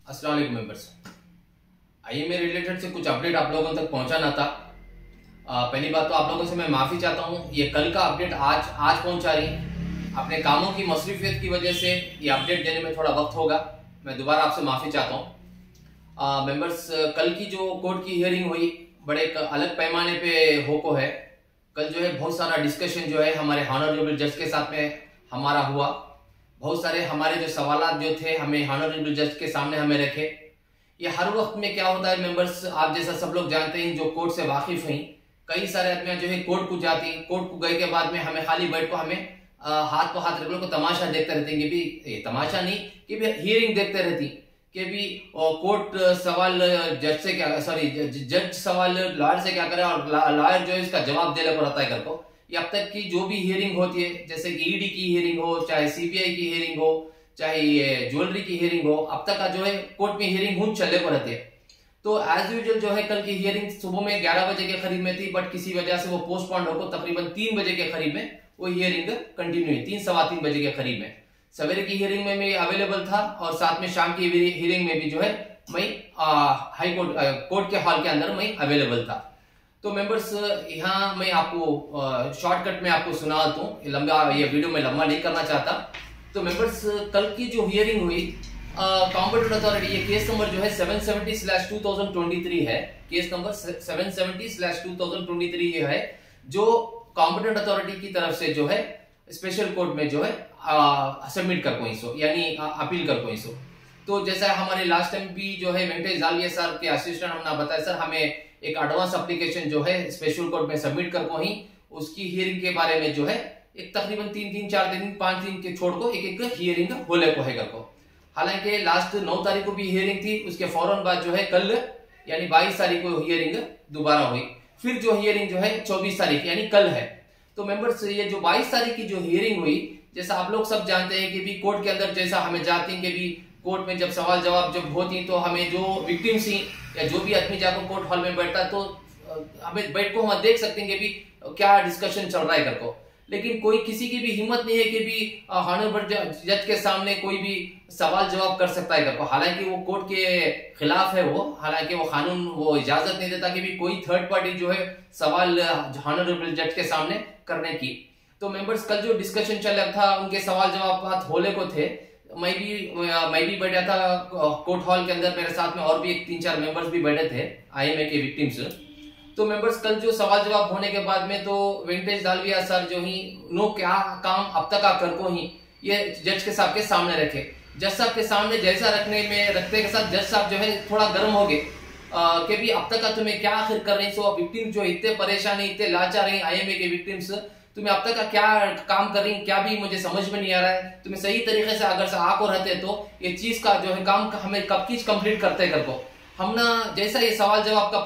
अस्सलाम वालेकुम members. IMA related से कुछ अपडेट आप लोगों तक पहुंचाना था। पहली बात तो आप लोगों से मैं माफ़ी चाहता हूं, ये कल का अपडेट आज पहुंचा रही। अपने कामों की मसरूफियत की वजह से ये अपडेट देने में थोड़ा वक्त होगा। मैं दोबारा आपसे माफ़ी चाहता हूं। मेंबर्स, कल की जो कोर्ट की हियरिंग हुई बड़े एक अलग पैमाने पे होको है। कल जो है बहुत सारा डिस्कशन जो है हमारे ऑनरेबल जज के साथ में हमारा हुआ। बहुत सारे हमारे जो सवालात जो थे हमें ऑनरेबल जज के सामने हमें रखे। ये हर वक्त में क्या होता है मेंबर्स, आप जैसा सब लोग जानते हैं जो कोर्ट से वाकिफ हैं, कई सारे आदमी जो है कोर्ट को जाती, कोर्ट को गए के बाद में हमें खाली बैठ को हमें हाथ को हाथ रख लो को तमाशा देखते रहते हैं कि भी ये तमाशा नहीं कि भी हियरिंग देखते रहती कि भी कोर्ट सवाल जज से क्या, सॉरी जज सवाल लॉयर से क्या करे और लॉयर जो है इसका जवाब देने को रहता है कर को। ये अब तक की जो भी हियरिंग होती है, जैसे कि ईडी की हियरिंग हो, चाहे सीबीआई की हियरिंग हो, चाहे ये ज्वेलरी की हियरिंग हो, अब तक का जो है कोर्ट में हियरिंग हुन चले को रहते हैं। तो एज यूजुअल जो है कल की हियरिंग सुबह में 11 बजे के करीब में थी, बट किसी वजह से वो पोस्टपोन होकर तकरीबन 3 बजे के करीब में वो हियरिंग कंटिन्यू हुई। 3 सवा 3 बजे के करीब में सवेरे की हियरिंग में मैं अवेलेबल था और साथ में शाम की हियरिंग में भी जो है मैं हाई कोर्ट के हॉल के अंदर मैं अवेलेबल था। तो मेंबर्स, यहाँ मैं आपको शॉर्टकट में आपको सुना दूं, लंबा ये वीडियो में लंबा नहीं करना चाहता। तो मेंबर्स, कल की जो हियरिंग हुई कॉम्पिटेंट अथॉरिटी, ये केस नंबर जो है 770/2023 है। केस नंबर 770/2023 ये है जो कॉम्पिटेंट अथॉरिटी की तरफ से जो है स्पेशल कोर्ट में जो है सबमिट कर कोई सो, यानी अपील कर कोई सो। तो जैसा हमारे लास्ट टाइम भी जो है वेंकटेश जालिया सर के असिस्टेंट हमने बताया, सर हमें एक एडवांस एप्लीकेशन जो है स्पेशल कोर्ट में सबमिट कर को ही उसकी हियरिंग के बारे में जो है एक तकरीबन 3-4 दिन 5 दिन के छोड़ को एक हियरिंग होले को है कर को। हालांकि लास्ट 9 तारीख को भी हियरिंग थी, उसके फौरन बाद जो है कल यानी 22 तारीख को हियरिंग दोबारा हुई। फिर जो हियरिंग जो है 24 तारीख यानी कल है। तो मेंबर्स, ये जो 22 तारीख की जो हियरिंग हुई, जैसा आप लोग सब जानते हैं कि भी कोर्ट के अंदर जैसा हमें जाती है कि भी कोर्ट में जब सवाल जवाब जब होती तो हमें जो विक्टिम्स ही या जो भी आदमी जाकर कोर्ट हॉल में बैठता तो हमें बैठ को हम देख सकते हैं कि भी क्या डिस्कशन चल रहा है कर को। लेकिन कोई किसी की भी हिम्मत नहीं है कि भी ऑनरेबल जज के सामने कोई भी सवाल जवाब कर सकता है कर को। हालांकि वो कोर्ट के खिलाफ है, वो हालांकि वो कानून वो इजाजत नहीं देता कि भी कोई थर्ड पार्टी जो है सवाल ऑनरेबल जज के सामने करने की। तो मेंबर्स, कल जो डिस्कशन चल रहा था उनके सवाल जवाब होले को थे। मैं भी बैठा था कोर्ट हॉल के अंदर, मेरे साथ में और भी 3-4 मेंबर्स भी बैठे थे आईएमए के विक्टिम्स। तो मेंबर्स, कल जो सवाल जवाब होने के बाद में तो वेंकटेश दालविया सर जो ही नो क्या काम अब तक कर को ही ये जज के साहब के सामने रखे। जज साहब के सामने जैसा रखते के साथ जज साहब जो है थोड़ा गर्म हो गए कि भी अब तक का तुम्हें क्या आखिर कर रही सो, विक्टिम जो इतने परेशान है, इतने लाचार है आईएमए के विक्टिम्स, तुम्हें अब तक का क्या काम कर रही क्या भी मुझे समझ में नहीं आ रहा है। तुम्हें सही तरीके से अगर आको रहते तो ये चीज का जो है काम हमें कब की कंप्लीट करते कर को। हम ना जैसा ये सवाल जवाब का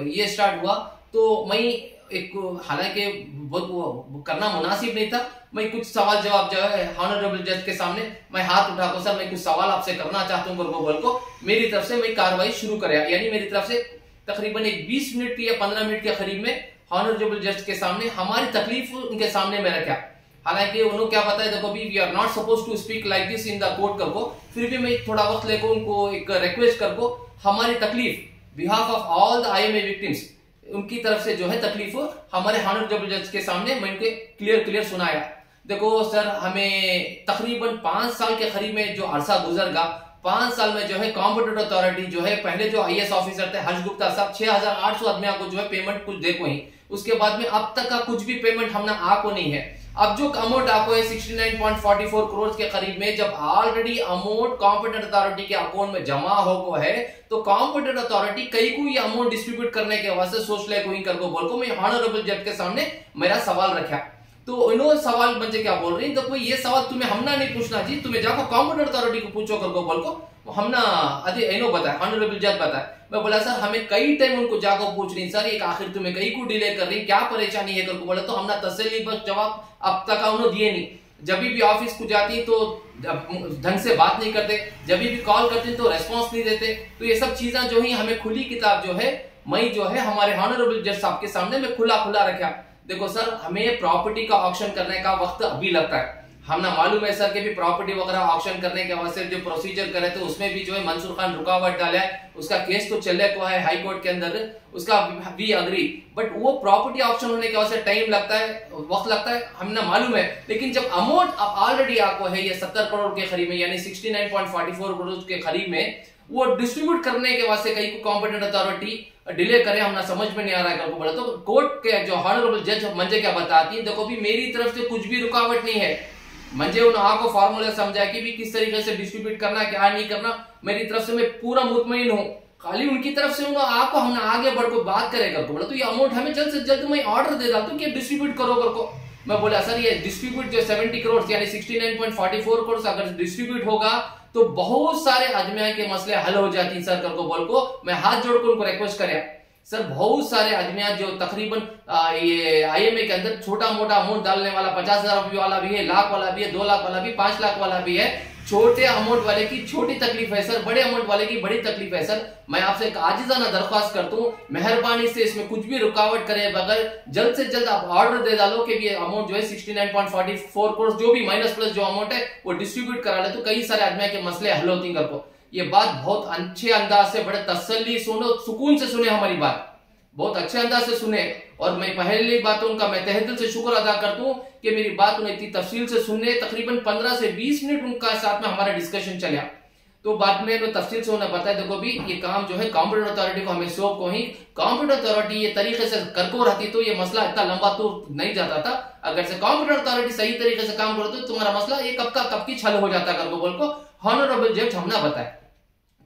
ये स्टार्ट हुआ तो मैं एक, हालांकि बहुत करना मुनासिब नहीं था, मैं कुछ सवाल जवाब जो है ऑनरेबल जज के सामने मैं हाथ उठा को, सर मैं कुछ सवाल आपसे करना चाहता हूँ बोल को मेरी तरफ से मैं कार्रवाई शुरू करे। यानी मेरी तरफ से तकरीबन एक 20 मिनट या 15 मिनट के करीब में ऑनरेबल जज के सामने हमारी तकलीफ उनके सामने में रखा। हालांकि उन्होंने क्या बताया, देखो भी we are not suppose to speak like this in the court कर को, फिर भी मैं थोड़ा वक्त लेकर उनको एक रिक्वेस्ट कर को हमारी तकलीफ behalf of all the IMA victims, उनकी तरफ से जो है तकलीफ हमारे ऑनरेबल जज के सामने मैं उनके क्लियर सुनाया। देखो सर, हमें तकरीबन 5 साल के करीब में जो अरसा गुजरगा, 5 साल में जो है कॉम्पिटेंट अथॉरिटी जो है पहले जो आईएएस ऑफिसर थे हर्ष गुप्ता साहब 6800 आदमियों को जो है पेमेंट कुछ देखो ही, उसके बाद में अब तक का कुछ भी पेमेंट हमने आपको नहीं है। अब जो अमाउंट आपको है 69.44 करोड़ के करीब में, जब ऑलरेडी अमाउंट कॉम्पिटेंट अथॉरिटी के अकाउंट में जमा हो को है तो कॉम्पिटेंट अथॉरिटी कई को ये अमाउंट डिस्ट्रीब्यूट करने के वास्ते सोच ले कोई कर को बोल को मैं ऑनरेबल जज के सामने मेरा सवाल रखा। तो इन्होंने सवाल मुझे क्या बोल रही है, तो ये सवाल तुम्हें हमना नहीं पूछना जी, तुम्हें जाकर कॉम्पिटेंट अथॉरिटी को पूछो कर को बोल को हमना अरे इनो बताया, ऑनरेबल जज बताया। मैं बोला सर हमें कई टाइम उनको जाकर पूछ रही, सर एक आखिर तुम्हें कई को डिले कर रही, क्या परेशानी है कर को बोला। तो हमने तसल्ली बस जवाब अब तक उन्होंने दिए नहीं। जब भी ऑफिस को जाती तो ढंग से बात नहीं करते, जब भी कॉल करते तो रेस्पॉन्स नहीं देते। तो ये सब चीजें जो ही हमें खुली किताब जो है मैं जो है हमारे ऑनरेबल जज साहब के सामने में खुला रखा। देखो सर, हमें प्रॉपर्टी का ऑक्शन करने का वक्त अभी लगता है, हमने मालूम है सर कि भी प्रॉपर्टी वगैरह ऑक्शन करने के वास्ते जो प्रोसीजर करे थे उसमें भी जो है मंसूर खान रुकावट डाला है, उसका केस तो चले को है हाई कोर्ट के अंदर, उसका वी अग्री, बट वो प्रॉपर्टी ऑक्शन होने के वास्ते टाइम लगता है, वक्त लगता है, हमने मालूम है। लेकिन जब अमाउंट अब ऑलरेडी आपको है ये 70 करोड़ के करीब में यानी 69.44 करोड़ के करीब में, वो डिस्ट्रीब्यूट करने के वास्ते कहीं को कॉम्पिटेंट अथॉरिटी डिले करे, हमने समझ में नहीं आ रहा है को बोला। तो कोर्ट के जो ऑनरेबल जज मंजे क्या बताती है, देखो भी मेरी तरफ से कुछ भी रुकावट नहीं है, मंजे उन आपको फॉर्मूला समझा कि भी किस तरीके से डिस्ट्रीब्यूट करना, क्या नहीं करना, मेरी तरफ से मैं पूरा मुतमईन हूं, खाली उनकी तरफ से आपको हमने आगे बढ़ को बात करेगा को बोला। तो ये अमाउंट हमें जल्द से जल्द मैं ऑर्डर दे डालता हूं कि डिस्ट्रीब्यूट करो कर को। मैं बोला सर ये डिस्ट्रीब्यूट जो 70 करोड़ यानी 69.44 करोड़ अगर डिस्ट्रीब्यूट होगा तो बहुत सारे अजमिया के मसले हल हो जाती है सर कर को बोल को। मैं हाथ जोड़ को उनको रिक्वेस्ट करे सर, बहुत सारे अजमिया जो तकरीबन ये आईएमए के अंदर छोटा मोटा अमाउंट डालने वाला 50,000 रुपये वाला भी है, लाख वाला भी है, 2 लाख वाला भी, 5 लाख वाला भी है। छोटे अमाउंट वाले की छोटी तकलीफ है सर, बड़े अमाउंट वाले की बड़ी तकलीफ है सर। मैं आपसे एक आजिजाना दरख्वास्त करता हूँ, मेहरबानी से इसमें कुछ भी रुकावट करे बगैर जल्द से जल्द आप ऑर्डर दे डालो कि ये अमाउंट जो है 69.44 करोड़ जो भी माइनस प्लस जो अमाउंट है वो डिस्ट्रीब्यूट करा ले, तो कई सारे आदमी के मसले हल होती करको। ये बात बहुत अच्छे अंदाज से, बड़े तसल्ली सुनो, सुकून से सुने, हमारी बात बहुत अच्छे अंदाज से सुने। और मैं पहली बात उनका मैं तहे दिल से शुक्र अदा करता हूँ कि मेरी बात उन्हें इतनी तफसील से सुनने, तकरीबन 15 से 20 मिनट उनका साथ में हमारा डिस्कशन चला। तो बाद में तफसील से उन्हें बताया देखो भी ये काम जो है कॉम्पिटेंट अथॉरिटी को हमें सौंप को ही, कॉम्पिटेंट अथॉरिटी ये तरीके से करको रहती तो ये मसला इतना लंबा तो नहीं जाता था। अगर से कॉम्पिटेंट अथॉरिटी सही तरीके से काम करते तो तुम्हारा मसला ये कब की छल हो जाता करको बोल को हॉनरेबल जज हमने बताया।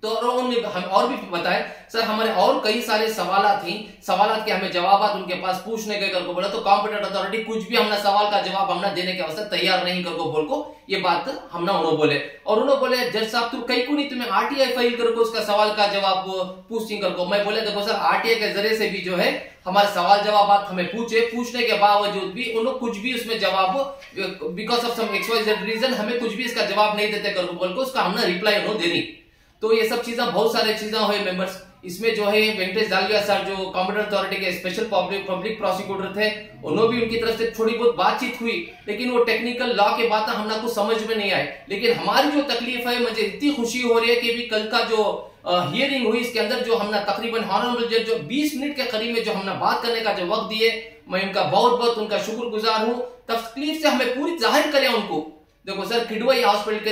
तो हम और भी बताए सर हमारे और कई सारे सवालात थी, सवालात के हमें जवाब उनके पास पूछने के करको बोला, तो कॉम्पिटेंट अथॉरिटी कुछ भी हमने सवाल का जवाब हमने देने के वास्ते तैयार नहीं करको बोल को ये बात हमने उन्होंने बोले। और उन्होंने बोले जज साहब तुम कहीं को नहीं तुम्हें आरटीआई फाइल करको उसका सवाल का जवाब पूछती करको। मैं बोले देखो सर आरटीआई के जरिए से भी जो है हमारे सवाल जवाब हमें पूछने के बावजूद भी उन्होंने कुछ भी उसमें जवाब because of some XYZ reason हमें कुछ भी इसका जवाब नहीं देते करको बोल को, उसका हमने रिप्लाई उन्होंने देनी। तो ये सब चीजें बहुत सारे चीजें हुए मेंबर्स। इसमें जो है वेंकटेश दालविया सर जो कॉम्पिटेंट अथॉरिटी के स्पेशल पब्लिक प्रोसिक्यूटर थे, उन्होंने भी उनकी तरफ से थोड़ी बहुत बातचीत हुई, लेकिन वो टेक्निकल लॉ के बातें हमने कुछ समझ में नहीं आए। लेकिन हमारी जो तकलीफ है, मुझे इतनी खुशी हो रही है कि भी कल का जो हियरिंग हुई इसके अंदर जो हमने तकरीबन हॉनरेबल जज जो 20 मिनट के करीब में जो हमने बात करने का जो वक्त दिए, मैं उनका बहुत बहुत उनका शुक्रगुजार हूँ। तकलीफ से हमें पूरी जाहिर करें उनको। देखो सर किडवाई हॉस्पिटल के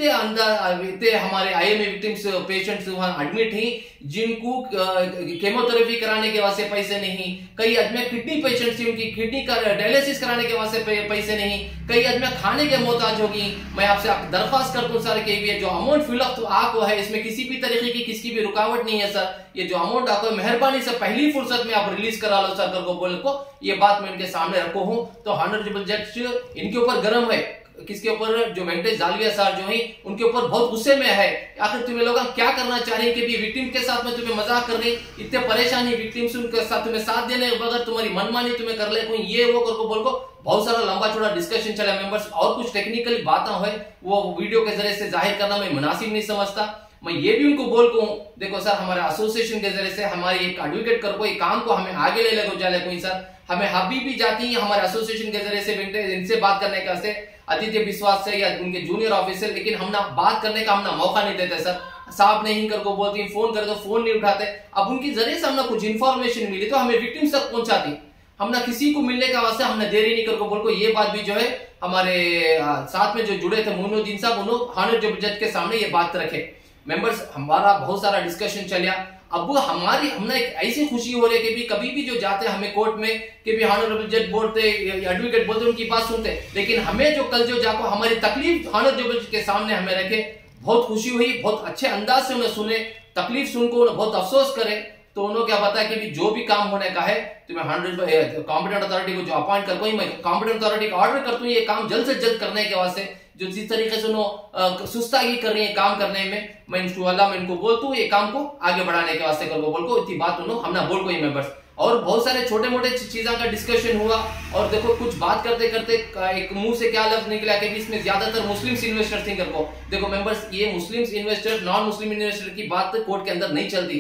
अंदर इतने हमारे आईएमए विक्टिम्स पेशेंट्स वहां एडमिट ही जिनको केमोथेरेपी कराने के वास्ते पैसे नहीं, कई आदमी किडनी पेशेंट्स थी उनकी किडनी का डायलिसिस कराने के वास्ते पैसे नहीं, कई आदमी खाने के मोहताज होगी। मैं आपसे दरख्वास्त करता हूँ सर कि ये जो अमाउंट फिलअप तो आपको है इसमें किसी भी तरीके की किसी भी रुकावट नहीं है सर। ये जो अमाउंट आपको मेहरबानी से पहली फुर्सत में आप रिलीज करा लो सर को बोल को, ये बात मैं इनके सामने रखो हूँ। तो ऑनरेबल जज इनके ऊपर गर्म है, किसके ऊपर जो वेंकटेश दालविया सर जो है उनके ऊपर बहुत गुस्से में है। आखिर तुम्हें लोग क्या करना चाह रहे हैं कि भी विक्टिम के साथ में तुम्हें मजाक कर रही, इतने परेशानी विक्टिम से उनके साथ तुम्हें साथ देने बगैर तुम्हारी मनमानी तुम्हें कर ले कोई ये वो करको बोल को बहुत सारा लंबा चौड़ा डिस्कशन चला मेंबर्स। और कुछ टेक्निकल बातें हुए वो वीडियो के जरिए से जाहिर करना मैं मुनासिब नहीं समझता। मैं ये भी उनको बोल को हूँ देखो सर हमारे एसोसिएशन के जरिए से हमारी एक एडवोकेट कर को काम को हमें आगे ले लगो जाले कोई सर हमें अभी भी जाती है हमारे एसोसिएशन के जरिए से इनसे बात करने का से आदित्य विश्वास से या उनके जूनियर ऑफिसर, लेकिन हम ना बात करने का हम ना मौका नहीं देते सर। साहब नहीं कर को बोलती, फोन करे तो फोन नहीं उठाते। अब उनकी जरिए से हमने कुछ इन्फॉर्मेशन मिली तो हमें विक्टिम्स तक पहुंचाती, हमने किसी को मिलने का वास्ते हमने देरी नहीं कर को बोल को। ये बात भी जो है हमारे साथ में जो जुड़े थे मोइनुद्दीन साहब उन्होंने ऑनरेबल जज के सामने ये बात रखे। मेंबर्स हमारा बहुत सारा डिस्कशन चलिया। अब वो हमने एक ऐसी खुशी हो रही है कि भी कभी भी जो जाते हैं हमें कोर्ट में कि भी ऑनरेबल जज बोलते एडवोकेट बोलते उनकी बात सुनते, लेकिन हमें जो कल जो जाको हमारी तकलीफ ऑनरेबल जज के सामने हमें रखे, बहुत खुशी हुई, बहुत अच्छे अंदाज से उन्हें सुने, तकलीफ सुनको उन्हें बहुत अफसोस करे। तो उन्होंने क्या बताया कि भी जो भी काम होने का है तो मैं कॉम्पिटेंट अथॉरिटी को जो अपॉइंट करता हूँ, मैं कॉम्पिटेंट अथॉरिटी का ऑर्डर करता हूँ ये काम जल्द से जल्द करने के वास्ते। जो जिस तरीके से उन्होंने सुस्तागी कर रही है काम करने में, मैं इंशाअल्लाह मैं इनको बोलता हूँ ये काम को आगे बढ़ाने के वास्ते कर बोल को इतनी बात उन्होंने हमने बोल को ही मेंबर्स। और बहुत सारे छोटे मोटे चीजों का डिस्कशन हुआ। और देखो कुछ बात करते करते एक मुंह से क्या लफ्ज निकला कि इसमें ज्यादातर मुस्लिम्स इन्वेस्टर्स थी करको। देखो मेंबर्स ये Muslims investor non Muslim investor की बात कोर्ट के अंदर नहीं चलती।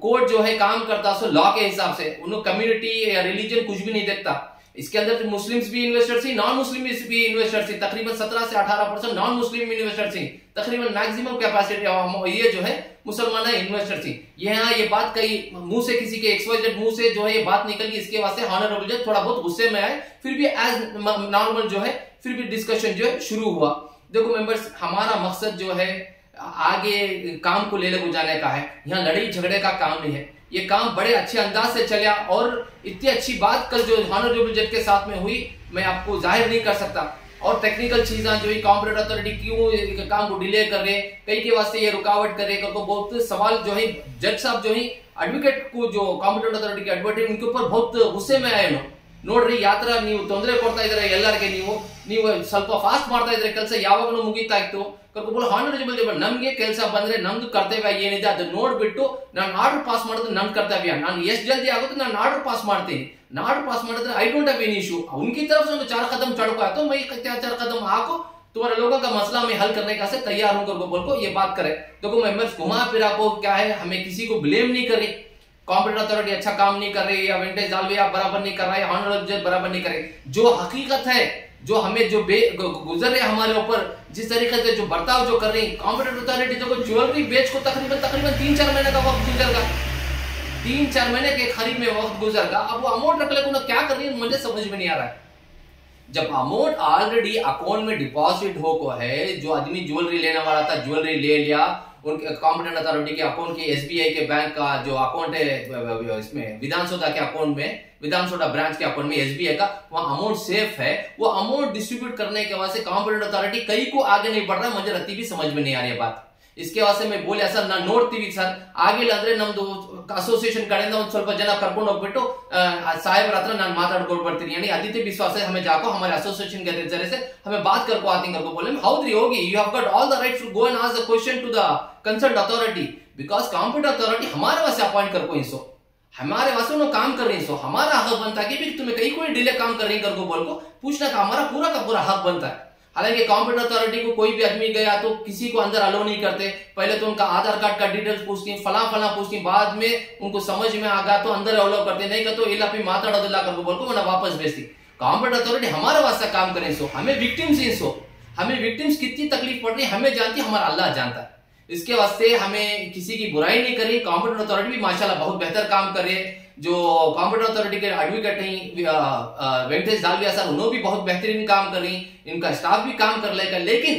कोर्ट जो है काम करता सो लॉ के हिसाब से, उन्होंने कम्युनिटी या रिलीजन कुछ भी नहीं देखता। इसके अंदर मुस्लिम्स भी इन्वेस्टर्स थी, नॉन मुस्लिम भी इन्वेस्टर्स थी, तकरीबन 17 से 18% नॉन मुस्लिम इन्वेस्टर्स थी, तकरीबन मैक्सिमम कैपेसिटी ये जो है मुसलमान इन्वेस्टर थी। ये बात कई मुंह से किसी के XYZ मुंह से जो है ये बात निकल गई, इसके वास्ते हॉनरेबल जज थोड़ा बहुत गुस्से में आए, फिर भी एज नॉर्मल जो है फिर भी डिस्कशन जो है शुरू हुआ। देखो मेंबर्स, हमारा मकसद जो है आगे काम को ले जाने का है, यहाँ लड़ाई झगड़े का काम नहीं है। ये काम बड़े अच्छे अंदाज से चला और इतनी अच्छी बात कल जो हॉनरेबल जज के साथ में हुई मैं आपको जाहिर नहीं कर सकता। और टेक्निकल चीजें जो कॉम्पिटेंट अथॉरिटी क्यों काम को डिले कर रहे, कई के वास्ते ये रुकावट कर रहे, तो बहुत सवाल जो है जज साहब जो है एडवोकेट को जो कॉम्पिटेंट अथॉरिटी के एडवोकेट उनके ऊपर बहुत गुस्से में आए। ನೋಡ್ರಿ ಯಾತ್ರ ನೀವು ತೊಂದರೆ ಕೊಡ್ತಾ ಇದ್ರೆ ಎಲ್ಲರಿಗೆ, ನೀವು ಸ್ವಲ್ಪ ಫಾಸ್ಟ್ ಮಾಡ್ತಾ ಇದ್ರೆ ಕೆಲಸ ಯಾವಾಗಲೂ ಮುಗಿತಾ ಇತ್ತು ಕರ್ಕೊಂಡು ಹಾನರೇಬಲ್ ಜಡ್ಜ್ ನಮ್ಗೆ ಕೆಲಸ ಬಂದ್ರೆ ನಮ್ದು ಕರ್ತವ್ಯ ಏನಿದೆ ಅದನ್ನ ನೋಡ್ಬಿಟ್ಟು ನಾನು ಆರ್ಡರ್ ಪಾಸ್ ಮಾಡೋದು ನನ್ನ ಕರ್ತವ್ಯ, ನಾನು ಎಷ್ಟು ಜಲ್ದಿ ಆಗುತ್ತೆ ನಾನು ಆರ್ಡರ್ ಪಾಸ್ ಮಾಡ್ತೀನಿ, ಆर्डर पास ಮಾಡಿದ್ರೆ I don't have any issue, उनकी तरफ से 4 कदम चढ़ पाया तो मैं 4 कदम आको तुम्हारे लोगों का मसला मैं हल करने का से तैयार हूं करके बोल को ये बात करे। देखो मेंबर्स, घुमा फिरा को क्या है, हमें किसी को ब्लेम नहीं कर रही, कॉम्पिटेंट अथॉरिटी अच्छा काम नहीं कर रही या विंटेज दालवे बराबर नहीं कर रहा है, हॉनरेबल जज बराबर नहीं कर रहे। जो हकीकत है, जो हमें जो गुजर रहे हमारे ऊपर, जिस तरीके से जो बर्ताव जो कर रही कॉम्पिटेंट अथॉरिटी, जो ज्वेलरी बेच को तकरीबन 3-4 महीने का वक्त गुजरगा, 3-4 महीने के खरीद में वक्त गुजरगा। अब वो अमाउंट रख ले क्या कर रही है मुझे समझ में नहीं आ रहा है। जब अमाउंट ऑलरेडी अकाउंट में डिपॉजिट हो को है, जो आदमी ज्वेलरी लेने वाला था ज्वेलरी ले लिया, उनके कॉम्पिटेंट अथॉरिटी के अकाउंट के SBI के बैंक का जो अकाउंट है इसमें विधानसौदा के अकाउंट में, विधानसौदा ब्रांच के अकाउंट में SBI का वहां अमाउंट सेफ है, वो अमाउंट डिस्ट्रीब्यूट करने के वास्ते कॉम्पिटेंट अथॉरिटी कई को आगे नहीं बढ़ रहा है। मुझे रत्ती भी समझ में नहीं आ रही है बात। इसके वास्ते मैं बोले सर ना ನೋಡ್ತೀವಿ ಸರ್ ಆಗಿಲ್ಲ ಅಂದ್ರೆ ನಮ್ದು ಅಸೋಸಿಯೇಷನ್ ಕಡೆಯಿಂದ ಒಂದು ಸ್ವಲ್ಪ ಜನ ಕರ್ಕೊಂಡು ಹೋಗ್ಬಿಟ್ಟು साहेब ಹತ್ರ ನಾನು ಮಾತಾಡ್ಕೊಂಡು ಬರ್ತೀನಿ, यानी आदित्य विश्वास है हमें जाको हमारे एसोसिएशन के जरिए से हमें बात करको आती करको बोले हाउद्री होगी, you have got all the rights to go and ask the question to the concerned authority, because competent authority हमारे वास्ते अपॉइंट करको इसो, हमारे वास्ते उन्होंने काम कर रही सो हमारा हक बनता है कि भी तुम्हें कहीं कोई डिले काम कर रही करको बोल को पूछने का हमारा पूरा का पूरा हक बनता है। हालांकि कॉम्पिटेंट अथॉरिटी को कोई भी आदमी गया तो किसी को अंदर अलो नहीं करते, पहले तो उनका आधार कार्ड का डिटेल्स पूछती, फला पूछती, बाद में उनको समझ में आ गया तो अंदर अलो करते, नहीं तो इला पे माताड़ोदिल्ला करके बोल को वरना वापस भेजती। कॉम्पिटेंट अथॉरिटी हमारे वास्ते काम करें सो, हमें विक्टिम्स ही सो, हमें विक्टिम्स कितनी तकलीफ पड़ रही हमें जानती, हमारा अल्लाह जानता है। इसके वास्ते हमें किसी की बुराई नहीं करी। कॉम्पिटेंट अथॉरिटी भी माशाल्लाह बहुत बेहतर काम कर रहे हैं। जो कॉम्पिटेंट अथॉरिटी के एडवोकेट हैं वेंकटेश दालविया सर, उन्होंने भी बहुत बेहतरीन काम कर रही, इनका स्टाफ भी काम कर लेगा, लेकिन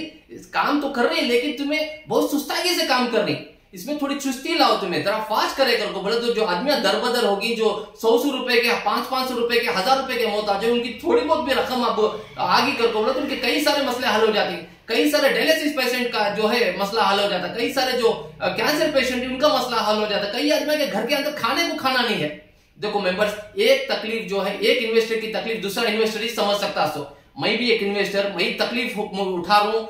काम तो कर रहे हैं लेकिन तुम्हें बहुत सुस्तागी से काम कर रही, इसमें थोड़ी चुस्ती लाओ, तुम्हें जरा फास्ट करे करको बोले तो जो आदमी दरबदर होगी, जो 100 रुपए के 500 रुपए के 1000 रुपए के मोहताज है, उनकी थोड़ी बहुत भी रकम अब आगे करको बोले तो उनके कई सारे मसले हल हो जाते हैं। कई सारे डायलिसिस पेशेंट का जो है मसला हल हो जाता है, कई सारे जो कैंसर पेशेंट है उनका मसला हल हो जाता है, कई आदमी के घर के अंदर खाने को खाना नहीं है। देखो मेंबर्स, एक तकलीफ जो है एक इन्वेस्टर की तकलीफ दूसरा इन्वेस्टर ही समझ सकता है। मैं भी एक इन्वेस्टर, मैं तकलीफ उठा रहा हूं,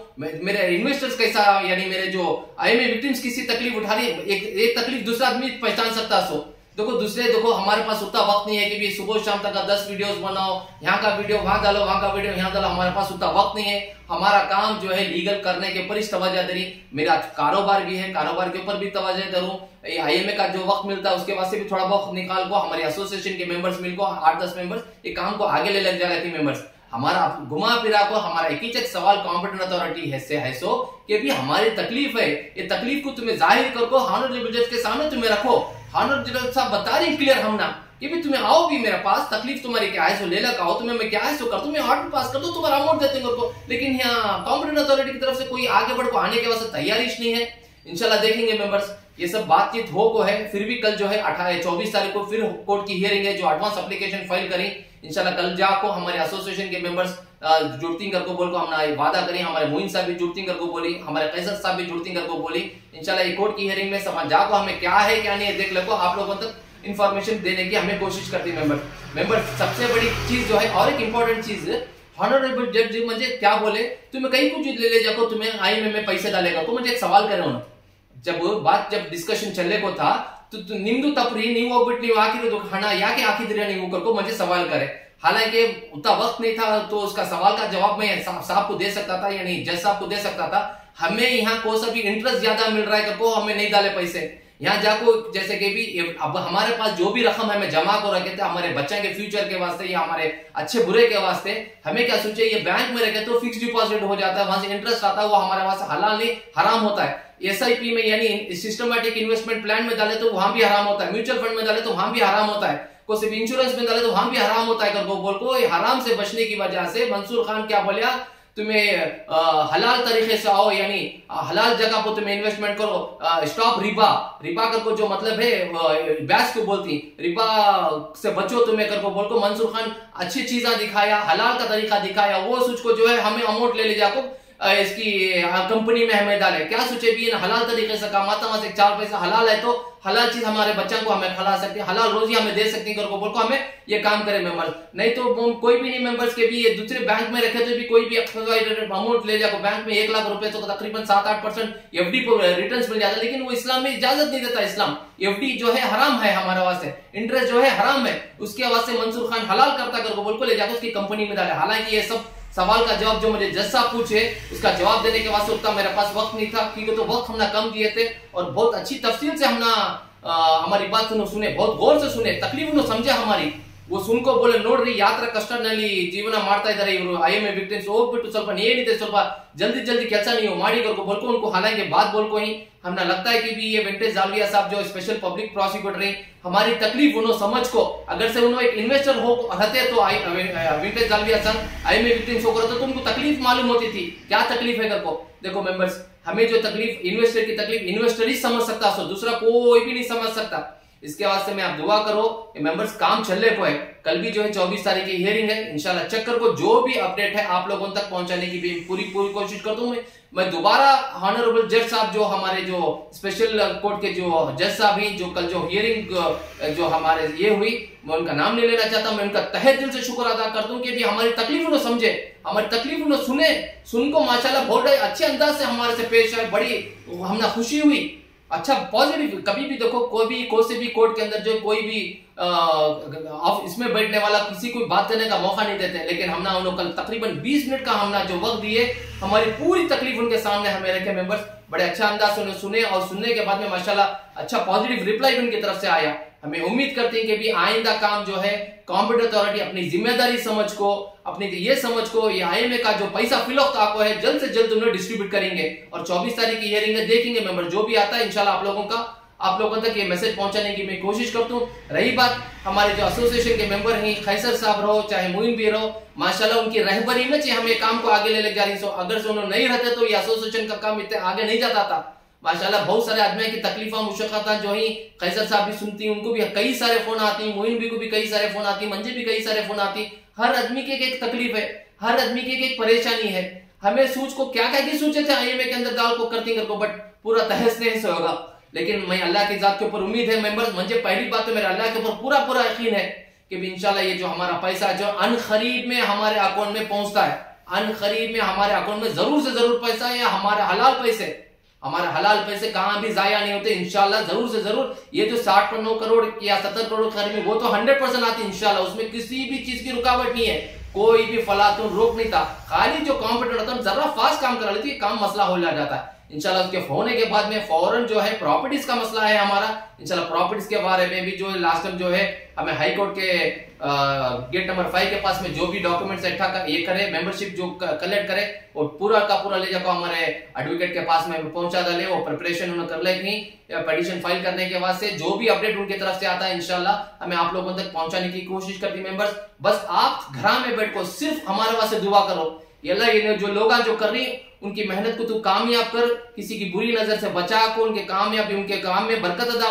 मेरे इन्वेस्टर्स कैसा, यानी मेरे जो IMA विक्टिम्स किसी तकलीफ उठा रही है, एक तकलीफ दूसरा आदमी पहचान सकता है। देखो हमारे पास उतना वक्त नहीं है कि भी सुबह शाम तक का 10 वीडियोस बनाओ, यहाँ का वीडियो वहां डालो, वहां का वीडियो यहाँ डालो, हमारे पास उतना वक्त नहीं है। हमारा काम जो है लीगल करने के ऊपर ही तवज्जो दे रही, मेरा कारोबार भी है, कारोबार के ऊपर भी तवज्जो करूं, IMA का जो वक्त मिलता है उसके वास्ते भी थोड़ा वक्त निकाल को हमारे एसोसिएशन के मेंबर्स मिल को 8-10 मेंबर्स ये काम को आगे ले लग जाएगा थी मेंबर्स। हमारा घुमा फिरा को हमारा एक ही सवाल कॉम्पिटेंट अथॉरिटी है सो कि भी हमारी तकलीफ है, ये तकलीफ को तुम्हें जाहिर करो, हॉनरेबल जज के सामने तुम्हें रखो, हॉनरेबल जज साहब बता रही क्लियर हम ना कि भी तुम्हें आओ भी मेरे पास, तकलीफ तुम्हारी क्या है सो ले लगा, तुम्हें मैं क्या है सो कर, तुम्हें ऑर्डर पास कर दो, तुम्हारा अमाउंट देते हैं। लेकिन यहाँ कॉम्पिटेंट अथॉरिटी की तरफ से कोई आगे बढ़ को आने के वास्ते तैयारी नहीं है। इंशाल्लाह देखेंगे मेंबर्स, ये सब बातचीत हो को है, फिर भी कल जो है 24 तारीख को फिर कोर्ट की हियरिंग है, जो एडवांस एप्लीकेशन फाइल करें इंशाल्लाह कल जाको हमारे एसोसिएशन के मेंबर्स जुड़ती करको बोल को हमने वादा करें, हमारे मोइन साहब भी जुड़ती करको बोली, हमारे कैसर साहब भी जुड़ती करको बोली। इंशाल्लाह ये कोर्ट की हियरिंग में समझ जाको हमें क्या है क्या नहीं है देख लो, आप लोगों तक इंफॉर्मेशन देने की हमें कोशिश करती है मेंबर। सबसे बड़ी चीज जो है और एक इंपॉर्टेंट चीज, हॉनरेबल जज मुझे क्या बोले, तुम्हें कहीं कुछ ले जाको तुम्हें IMA में पैसे डालेगा, तो मुझे एक सवाल करे उन्होंने, जब डिस्कशन चलने को था तो निम्दु तपरी नहीं होग्बिಟ್ಟು ನೀವು ಹಾಕಿರೋದು ಹಣ ಯಾಕೆ ಹಾಕಿದ್ರಿ ನೀವು करको मुझे सवाल करे। हालांकि उतना वक्त नहीं था तो उसका सवाल का जवाब मैं साहब को दे सकता था, यानी जज साहब को दे सकता था। हमें यहाँ कोई सा भी इंटरेस्ट ज्यादा मिल रहा है करको हमें नहीं डाले पैसे, यहाँ जाको जैसे कि भी अब हमारे पास जो भी रकम है मैं जमा को रखे थे हमारे बच्चे के फ्यूचर के वास्ते या हमारे अच्छे बुरे के वास्ते, हमें क्या सोचे ये बैंक में रखे तो फिक्स डिपॉजिट हो जाता है, वहां से इंटरेस्ट आता है, वो हमारे वहां से हलाल नहीं हराम होता है। एसआईपी में यानी सिस्टमैटिक इन्वेस्टमेंट प्लान में डाले तो वहां भी हराम होता है, म्यूचुअल फंड में डाले तो वहां भी हराम होता है, को सिर्फ इंश्योरेंस में डाले तो वहां भी हराम होता है। करको बोल को हराम से बचने की वजह से मंसूर खान क्या बोलिया, तुम्हें हलाल तरीके से आओ, यानी हलाल जगह पर तुम्हें इन्वेस्टमेंट करो, स्टॉप रिबा। रिबा करको जो मतलब है ब्याज को बोलती, रिबा से बचो तुम्हें करको बोल को मंसूर खान अच्छी चीजें दिखाया, हलाल का तरीका दिखाया, वो सोच को जो है हमें अमाउंट ले जाको इसकी कंपनी में हमें डाले। क्या सोचे भी हलाल तरीके से कमाता, वहां से 4 पैसा हलाल है तो हलाल चीज हमारे बच्चों को हमें खिला सकते हैं, हलाल रोजी हमें दे सकती है, बोल को हमें ये काम करे मेंबर्स। नहीं तो कोई भी नहीं मेंबर्स के भी ये दूसरे बैंक में रखे तो भी कोई भी अमाउंट ले जाकर बैंक में 1 लाख रुपए तो तकरीबन 7-8% एफडी को रिटर्न्स मिल जाता है, लेकिन वो इस्लाम में इजाजत नहीं देता। इस्लाम एफडी जो है हराम है हमारे वास्ते, इंटरेस्ट जो है हराम है, उसके वास्ते मंसूर खान हलाल करता करके बोल को ले जाकर उसकी कंपनी में डाले। हालांकि ये सब सवाल का जवाब जो मुझे जज साहब पूछे उसका जवाब देने के वास्ते उतना मेरे पास वक्त नहीं था, क्योंकि तो वक्त हमने कम दिए थे और बहुत अच्छी तफसील से हमने हमारी बात सुने, बहुत गौर से सुने, तकलीफ समझे हमारी। वो सुन को बोले नोड्री यात्रा ಕಷ್ಟನಲ್ಲಿ ಜೀವನ ಮಾಡ್ತಾ ಇದ್ದಾರೆ ಇವರು ಐಎಂಎ ವಿಕ್ಟಿಮ್ಸ್, ಹೋಗ್ಬಿಟ್ಟು ಸ್ವಲ್ಪ ಏನಿದೆ ಸ್ವಲ್ಪ जल्दी जल्दी ಕೆಲಸ ನೀವು ಮಾಡಿ करको बोल को उनको हालांकि बात बोल को ही हमने लगता है कि भी ये वेंकटेश जालविया साहब जो स्पेशल पब्लिक प्रोसिक्यूटर है हमारी तकलीफ उन्होंने समझ को, अगर से उन्होंने एक इन्वेस्टर हो रहते तो वेंकटेश जालविया सन आईएमए विक्टिम्स हो करते तो उनको तकलीफ मालूम होती थी क्या तकलीफ है करको। देखो मेंबर्स, हमें जो तकलीफ इन्वेस्टर की तकलीफ इन्वेस्टर ही समझ सकता, सो दूसरा कोई भी नहीं समझ सकता। इसके वास्ते में आप दुआ करो मेंबर्स, काम चलने को है। कल भी जो है 24 तारीख की हियरिंग है, इंशाल्लाह चेक कर को जो भी अपडेट है आप लोगों तक पहुंचाने की भी पूरी कोशिश करता हूं। मैं दोबारा ऑनरेबल जज साहब जो हमारे जो स्पेशल कोर्ट के जो जज साहब हैं जो कल जो हियरिंग जो हमारे ये हुई, मैं उनका नाम नहीं लेना चाहता, मैं उनका तहे दिल से शुक्र अदा करता हूं कि भी हमारी तकलीफ उन्होंने समझे, हमारी तकलीफ उन्होंने सुन को माशाल्लाह बहुत अच्छे अंदाज से हमारे से पेश आए, बड़ी हमने खुशी हुई। अच्छा पॉजिटिव, कभी भी देखो कोई से भी कोर्ट के अंदर जो कोई भी इसमें बैठने वाला किसी को बात करने का मौका नहीं देते, लेकिन हमने उन्होंने कल तकरीबन 20 मिनट का हमने जो वक्त दिए हमारी पूरी तकलीफ उनके सामने हमें रखे मेंबर्स, बड़े अच्छा अंदाज से उन्हें सुने और सुनने के बाद में माशाल्लाह अच्छा पॉजिटिव रिप्लाई उनकी तरफ से आया। हमें उम्मीद करते हैं कि भी आइंदा काम जो है कॉम्पिटेंट अथॉरिटी अपनी जिम्मेदारी समझ को, अपनी ये समझ को, ये आईएमए का जो पैसा फिलौत आपको है जल्द से जल्द उन्हें डिस्ट्रीब्यूट करेंगे और 24 तारीख की हियरिंग में देखेंगे मेंबर जो भी आता है इंशाल्लाह आप लोगों तक ये मैसेज पहुंचाने की मैं कोशिश करता हूँ। रही बात हमारे जो एसोसिएशन के मेंबर हैं, खैसर साहब रहो चाहे मोइन भी रहो, माशाल्लाह उनकी रहबरी में चाहिए हमें काम को आगे ले जा रही सो, अगर से उन्होंने नहीं रहते तो ये एसोसिएशन का काम इतने आगे नहीं जाता था। माशाल्लाह बहुत सारे आदमी की तकलीफा मुशक्कत जो ही खैसर साहब भी सुनती, उनको भी कई सारे फोन आती, मोइन भी को भी कई सारे फोन आती, मंजे भी कई सारे फोन आती। हर आदमी की एक तकलीफ है, हर आदमी की एक परेशानी है। हमें सूच को क्या क्या सोचे थे आईएमए के अंदर दाल को करती कर को, बट पूरा तहस नहस होगा। लेकिन मैं अल्लाह की जात के ऊपर उम्मीद है मेंबर्स, मुझे पहली बात तो मेरा अल्लाह के ऊपर पूरा यकीन है कि इंशाल्लाह ये जो हमारा पैसा जो अनखरीब में हमारे अकाउंट में पहुंचता है, अनखरीब में हमारे अकाउंट में जरूर से जरूर पैसा है, या हमारे हलाल पैसे कहां भी जाया नहीं होते। इंशाल्लाह जरूर से जरूर ये जो 60 करोड़ या 70 करोड़ खरीद वो तो 100% आती इंशाल्लाह, उसमें किसी भी चीज की रुकावट नहीं है, कोई भी फलातुन रोक नहीं था। खाली जो कॉम्पिटेंट होता है जरा फास्ट काम करा लेती है, काम मसला हो जाता है। इंशाल्लाह उसके होने के बाद में फौरन जो है प्रॉपर्टीज का मसला है हमारा, इंशाल्लाह प्रॉपर्टीज के बारे में भी जो लास्ट टाइम जो है हमें हाई कोर्ट के गेट नंबर 5 के पास में जो भी डॉक्यूमेंट्स इकट्ठा ये करे, मेंबरशिप जो कलेक्ट करे और पूरा का पूरा ले जाकर हमारे एडवोकेट के पास में पहुंचा डाले, वो प्रिपरेशन उन्होंने कर लेनी पिटीशन फाइल करने के बाद से जो भी अपडेट उनकी तरफ से आता है इंशाल्लाह हमें आप लोगों तक पहुंचाने की कोशिश करती मेंबर्स। बस आप घर में बैठ को सिर्फ हमारे वास्ते दुआ करो, ये जो लोग जो कर रही उनकी मेहनत को तू कामयाब कर, किसी की बुरी नजर से बचा को, उनके कामयाबी उनके काम में बरकत अदा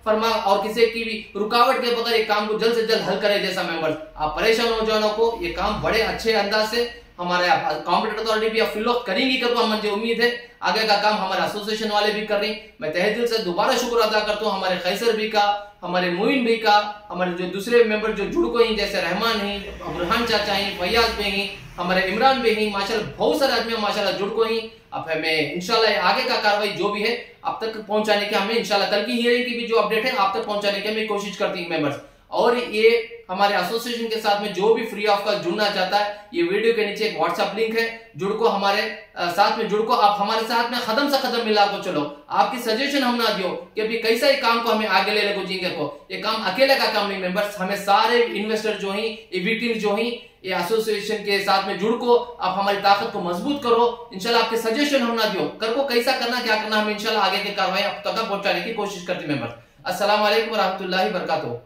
फरमा और किसी की भी रुकावट के बगैर एक काम को जल्द से जल्द हल करे। जैसा मेंबर्स आप परेशान नौजवानों को ये काम बड़े अच्छे अंदाज से हमारे कॉम्पिटेंट अथॉरिटी भी फिलौत करेंगी कर, मुझे उम्मीद है आगे का काम हमारे एसोसिएशन वाले भी कर रही। मैं तहे दिल से दोबारा शुक्र अदा करता हूँ हमारे खैसर भी का, हमारे मोइन भी का, हमारे जो दूसरे मेंबर जो जुड़ को ही जैसे रहमान ही, बुरहान चाचा ही, फैयाज भी ही, हमारे इमरान भी ही, माशाल्लाह बहुत सारे आदमी माशाल्लाह जुड़ को ही। अब हमें इंशाल्लाह आगे का कार्रवाई जो भी है आप तक पहुंचाने की हमें इंशाल्लाह कल की हियरिंग की भी जो अपडेट है आप तक पहुंचाने की हमें कोशिश करती है मेंबर्स। और ये हमारे एसोसिएशन के साथ में जो भी फ्री ऑफ कॉस्ट जुड़ना चाहता है, ये वीडियो के नीचे एक व्हाट्सएप लिंक है, जुड़को हमारे साथ में, जुड़को आप हमारे साथ में कदम से कदम मिला को चलो। आपकी सजेशन हम ना दियो कि अभी कैसा ही काम को हमें आगे ले को जिंगे को, ये काम अकेले का काम नहीं मेंबर्स, हमें सारे इन्वेस्टर जो ही, विक्टिम्स जो ही, ये एसोसिएशन के साथ में जुड़ को आप हमारी ताकत को मजबूत करो। इंशाल्लाह आपके सजेशन हम ना दियो, कर को कैसा करना क्या करना, हम इंशाल्लाह आगे की कार्रवाई आप तक पहुंचाने की कोशिश करते मेंबर्स। अस्सलाम वालेकुम व रहमतुल्लाहि व बरकातहू।